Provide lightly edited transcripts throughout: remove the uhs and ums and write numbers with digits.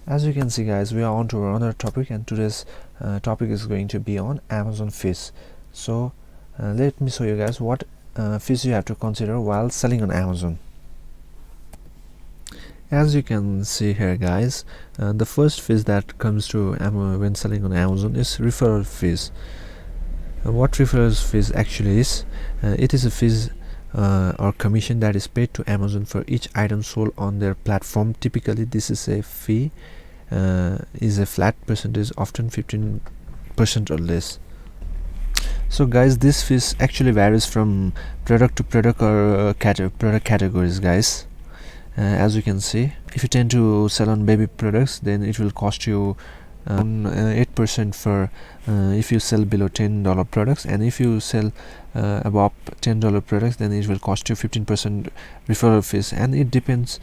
As you can see guys, we are on to another topic, and today's topic is going to be on Amazon fees. So let me show you guys what fees you have to consider while selling on Amazon. As you can see here guys, the first fees that comes to when selling on Amazon is referral fees. What referral fees actually is, it is a fees or commission that is paid to Amazon for each item sold on their platform. Typically this is a fee, is a flat percentage, often 15% or less. So guys, this fees actually varies from product to product or product categories guys. As you can see, if you tend to sell on baby products, then it will cost you 8% for if you sell below $10 products, and if you sell above $10 products, then it will cost you 15% referral fees, and it depends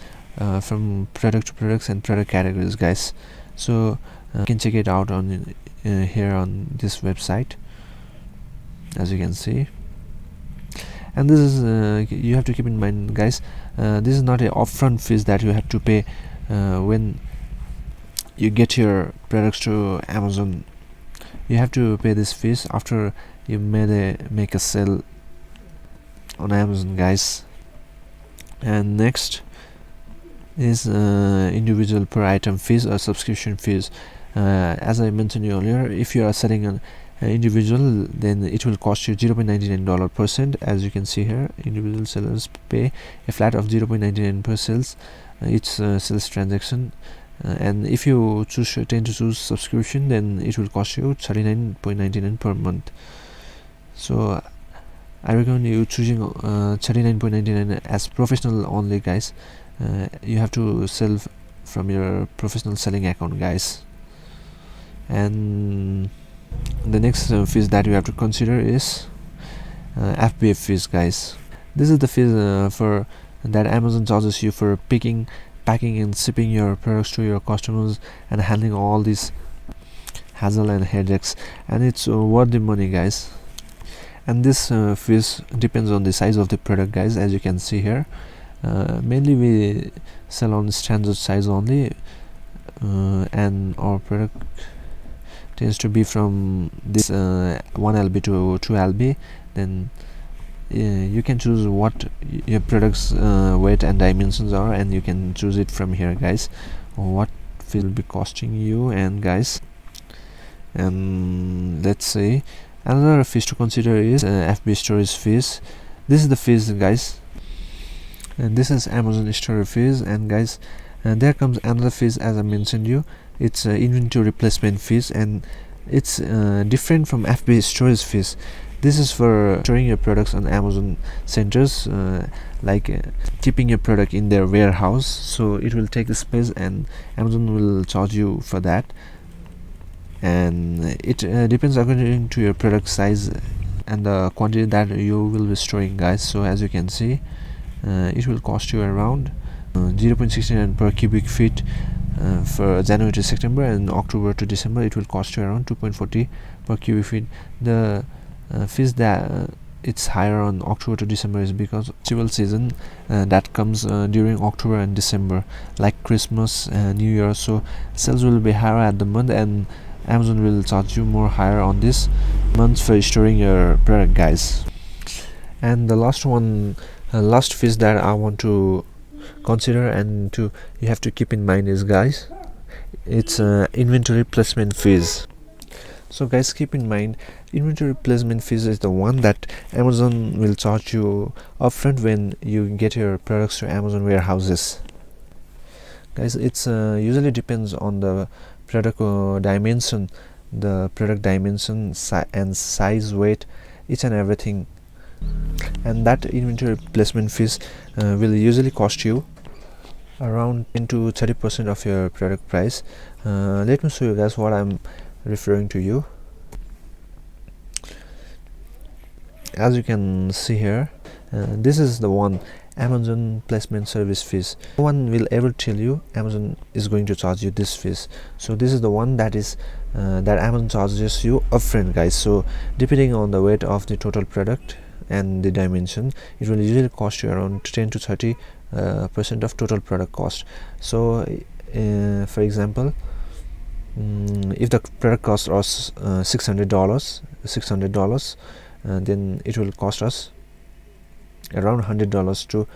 from product to products and product categories guys. So you can check it out on here on this website, as you can see. And this is you have to keep in mind guys, this is not a upfront fees that you have to pay when you get your products to Amazon. You have to pay this fees after you make a sale on Amazon guys. And next is individual per item fees or subscription fees. As I mentioned earlier, if you are selling an individual, then it will cost you $0.99 per cent. As you can see here, individual sellers pay a flat of 0.99 per sales each sales transaction, and if you tend to choose subscription, then it will cost you $39.99 per month. So I recommend you choosing $39.99 as professional only guys. You have to sell from your professional selling account guys. And the next fees that you have to consider is FBA fees guys. This is the fees for that Amazon charges you for picking, packing and shipping your products to your customers and handling all these hassle and headaches, and it's worth the money guys. And this fees depends on the size of the product guys. As you can see here, mainly we sell on standard size only, and our product tends to be from this 1 lb to 2 lb. Then you can choose what your product's weight and dimensions are, and you can choose it from here guys, what will be costing you. And guys, and let's say another fees to consider is FBA storage fees. This is the fees guys, and this is Amazon storage fees. And guys, there comes another fees, as I mentioned you, it's inventory replacement fees, and it's different from FBA storage fees. This is for storing your products on Amazon centers, like keeping your product in their warehouse, so it will take the space and Amazon will charge you for that. And it depends according to your product size and the quantity that you will be storing guys. So as you can see, it will cost you around 0.69 per cubic feet for January to September, and October to December it will cost you around 2.40 per cubic feet. The fees that it's higher on October to December is because festival season that comes during October and December, like Christmas and New Year, so sales will be higher at the month, and Amazon will charge you more higher on this month for storing your product guys. And the last one, last fees that I want to consider and you have to keep in mind is guys, it's inventory placement fees. So guys, keep in mind, inventory placement fees is the one that Amazon will charge you upfront when you get your products to Amazon warehouses guys. It's usually depends on the product dimension, the product dimension and size, weight, each and everything, and that inventory placement fees will usually cost you around 10 to 30% of your product price. Let me show you guys what I'm referring to you. As you can see here, this is the one, Amazon placement service fees. No one will ever tell you Amazon is going to charge you this fees. So this is the one that is that Amazon charges you upfront guys. So depending on the weight of the total product and the dimension, it will usually cost you around 10 to 30% of total product cost. So for example, if the product costs us $600, then it will cost us around $100 to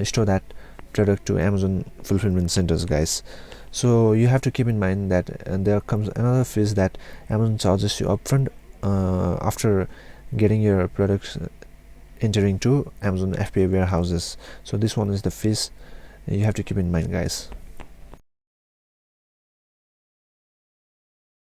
store that product to Amazon fulfillment centers, guys. So you have to keep in mind that there comes another fees that Amazon charges you upfront after getting your products entering to Amazon FBA warehouses. So this one is the fees you have to keep in mind, guys.